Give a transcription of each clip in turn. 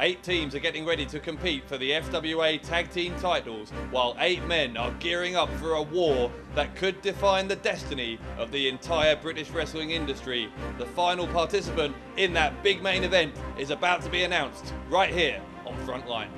8 teams are getting ready to compete for the FWA tag team titles, while 8 men are gearing up for a war that could define the destiny of the entire British wrestling industry. The final participant in that big main event is about to be announced right here on Front Line.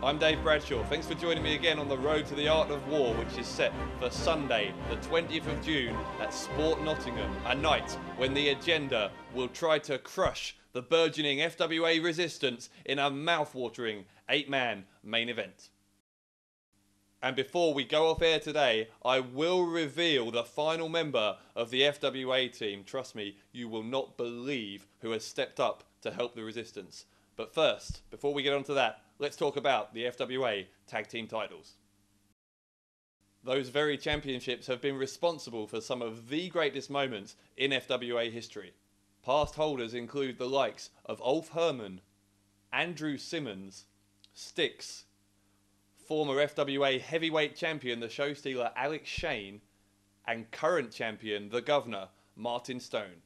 I'm Dave Bradshaw. Thanks for joining me again on the road to the Art of War, which is set for Sunday, the 20th of June at Sport Nottingham, a night when the agenda will try to crush the burgeoning FWA resistance in a mouth-watering 8-man main event. And before we go off air today, I will reveal the final member of the FWA team. Trust me, you will not believe who has stepped up to help the resistance. But first, before we get onto that, let's talk about the FWA tag team titles. Those very championships have been responsible for some of the greatest moments in FWA history. Past holders include the likes of Ulf Herman, Andrew Simmons, Styx, former FWA heavyweight champion the show stealer Alex Shane, and current champion the Governor Martin Stone.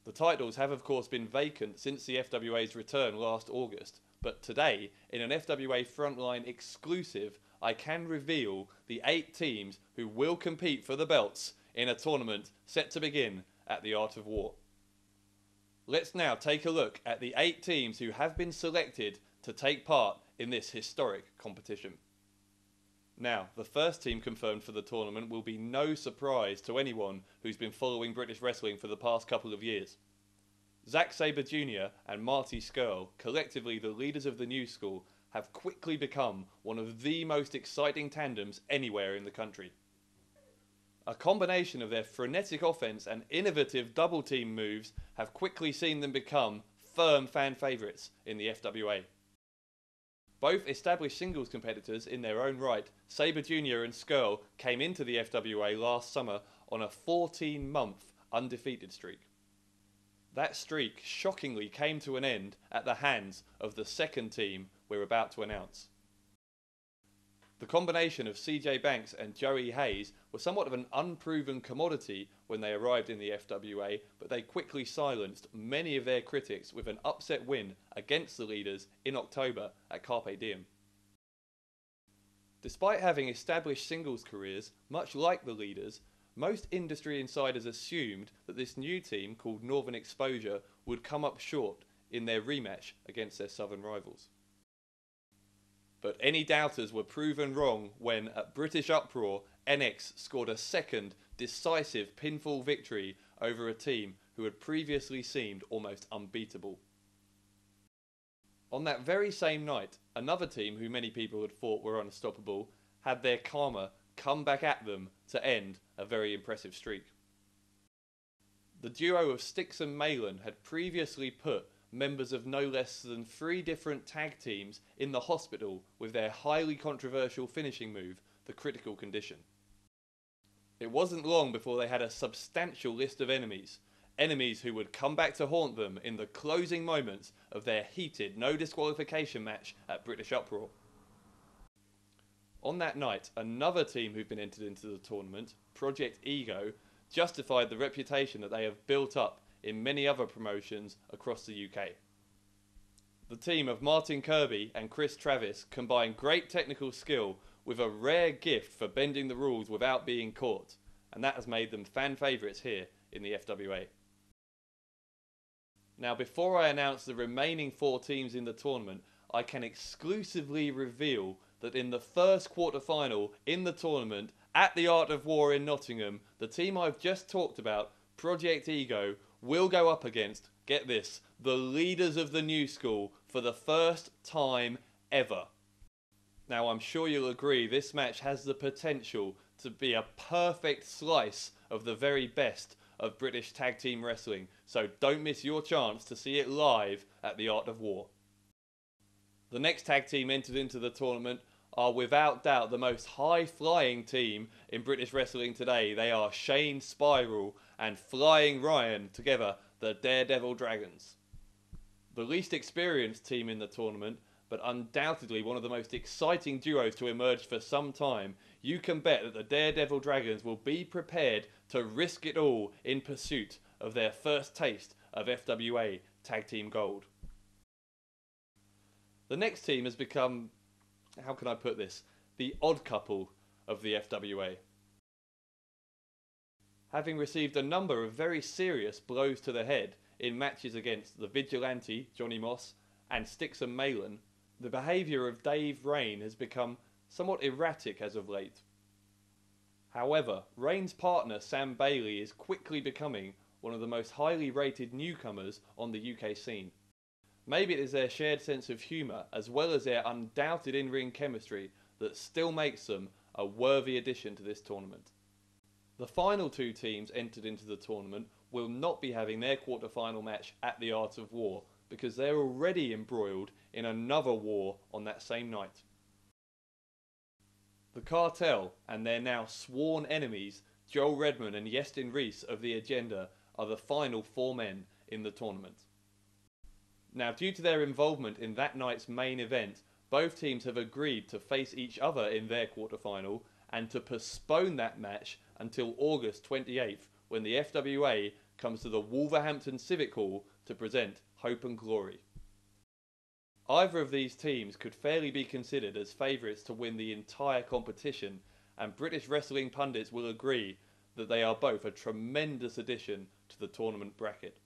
The titles have of course been vacant since the FWA's return last August, but today, in an FWA Front Line exclusive, I can reveal the 8 teams who will compete for the belts in a tournament set to begin at the Art of War. Let's now take a look at the 8 teams who have been selected to take part in this historic competition. Now, the first team confirmed for the tournament will be no surprise to anyone who's been following British wrestling for the past couple of years. Zack Sabre Jr. and Marty Scurll, collectively the leaders of the new school, have quickly become one of the most exciting tandems anywhere in the country. A combination of their frenetic offense and innovative double team moves have quickly seen them become firm fan favourites in the FWA. Both established singles competitors in their own right, Sabre Jr. and Scurll came into the FWA last summer on a 14-month undefeated streak. That streak shockingly came to an end at the hands of the second team we're about to announce. The combination of CJ Banks and Joey Hayes were somewhat of an unproven commodity when they arrived in the FWA, but they quickly silenced many of their critics with an upset win against the leaders in October at Carpe Diem. Despite having established singles careers, much like the leaders, most industry insiders assumed that this new team, called Northern Exposure, would come up short in their rematch against their southern rivals. But any doubters were proven wrong when, at British Uproar, NX scored a second, decisive pinfall victory over a team who had previously seemed almost unbeatable. On that very same night, another team who many people had thought were unstoppable had their karma come back at them to end a very impressive streak. The duo of Styx and Malin had previously put members of no less than 3 different tag teams in the hospital with their highly controversial finishing move, the critical condition. It wasn't long before they had a substantial list of enemies who would come back to haunt them in the closing moments of their heated no disqualification match at British Uproar. On that night, another team who'd been entered into the tournament, Project Ego, justified the reputation that they have built up in many other promotions across the UK. The team of Martin Kirby and Chris Travis combined great technical skill with a rare gift for bending the rules without being caught, and that has made them fan favourites here in the FWA. Now, before I announce the remaining 4 teams in the tournament, I can exclusively reveal that in the first quarter-final in the tournament at the Art of War in Nottingham, the team I've just talked about, Project Ego, will go up against, get this, the leaders of the new school for the first time ever. Now, I'm sure you'll agree this match has the potential to be a perfect slice of the very best of British tag team wrestling, so don't miss your chance to see it live at the Art of War. The next tag team entered into the tournament are without doubt the most high-flying team in British wrestling today. They are Shane Spiral and Flying Ryan, together the Daredevil Dragons. The least experienced team in the tournament, but undoubtedly one of the most exciting duos to emerge for some time. You can bet that the Daredevil Dragons will be prepared to risk it all in pursuit of of their first taste of FWA Tag Team Gold. The next team has become, how can I put this, the odd couple of the FWA. Having received a number of very serious blows to the head in matches against the Vigilante, Johnny Moss, and Sticks and Malin, the behaviour of Dave Rain has become somewhat erratic as of late. However, Rain's partner Sam Bailey is quickly becoming one of the most highly rated newcomers on the UK scene. Maybe it is their shared sense of humour as well as their undoubted in-ring chemistry that still makes them a worthy addition to this tournament. The final two teams entered into the tournament will not be having their quarter-final match at the Art of War because they're already embroiled in another war on that same night. The Cartel and their now sworn enemies, Joel Redman and Yestin Reese of The Agenda, are the final four men in the tournament. Now, due to their involvement in that night's main event, both teams have agreed to face each other in their quarter-final and to postpone that match until August 28th, when the FWA comes to the Wolverhampton Civic Hall to present Hope and Glory. Either of these teams could fairly be considered as favourites to win the entire competition, and British wrestling pundits will agree that they are both a tremendous addition to the tournament bracket.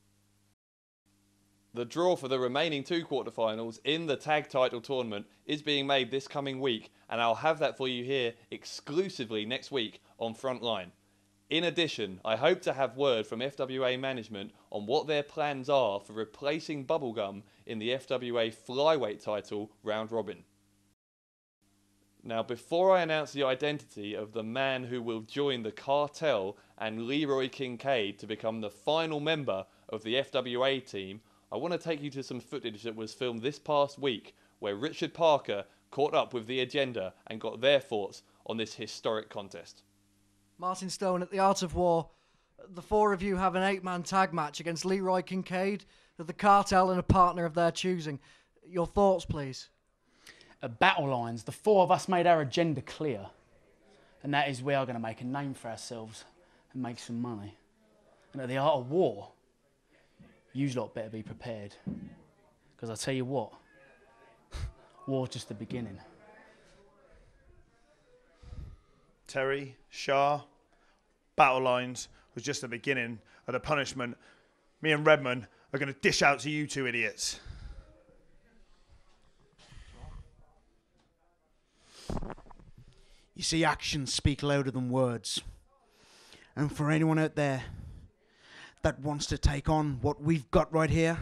The draw for the remaining two quarterfinals in the tag title tournament is being made this coming week, and I'll have that for you here exclusively next week on Front Line. In addition, I hope to have word from FWA management on what their plans are for replacing Bubblegum in the FWA Flyweight title round robin. Now, before I announce the identity of the man who will join the Cartel and Leroy Kincaid to become the final member of the FWA team, I want to take you to some footage that was filmed this past week where Richard Parker caught up with The Agenda and got their thoughts on this historic contest. Martin Stone, at the Art of War, the four of you have an 8-man tag match against Leroy Kincaid, the Cartel and a partner of their choosing. Your thoughts, please. At Battle Lines, the four of us made our agenda clear, and that is we are going to make a name for ourselves and make some money. And at the Art of War, you lot better be prepared, because I tell you what, war's just the beginning. Terry, Shah, Battle Lines was just the beginning of the punishment me and Redman are going to dish out to you two idiots. You see, actions speak louder than words. And for anyone out there that wants to take on what we've got right here,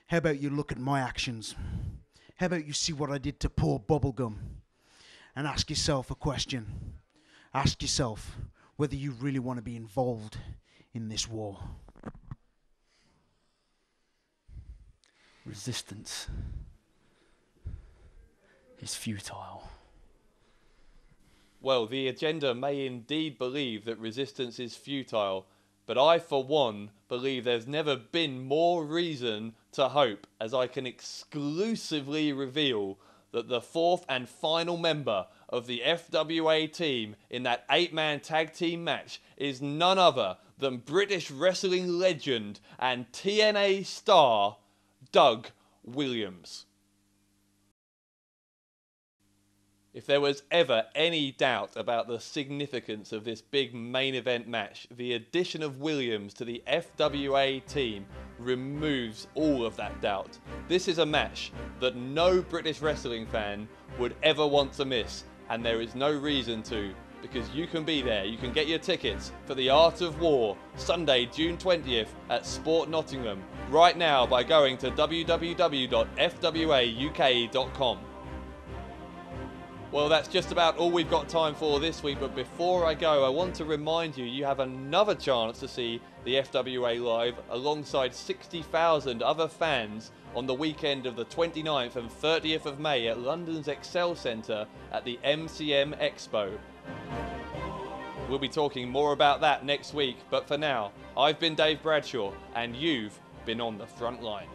how about you look at my actions? How about you see what I did to poor Bubblegum? And ask yourself a question. Ask yourself whether you really want to be involved in this war. Resistance is futile. Well, the Agenda may indeed believe that resistance is futile, but I, for one, believe there's never been more reason to hope, as I can exclusively reveal that the fourth and final member of the FWA team in that 8-man tag team match is none other than British wrestling legend and TNA star, Doug Williams. If there was ever any doubt about the significance of this big main event match, the addition of Williams to the FWA team removes all of that doubt. This is a match that no British wrestling fan would ever want to miss, and there is no reason to, because you can be there. You can get your tickets for the Art of War, Sunday, June 20th at Sport Nottingham, right now by going to www.fwauk.com. Well, that's just about all we've got time for this week, but before I go, I want to remind you, you have another chance to see the FWA live alongside 60,000 other fans on the weekend of the 29th and 30th of May at London's Excel Centre at the MCM Expo. We'll be talking more about that next week, but for now, I've been Dave Bradshaw, and you've been on the front line.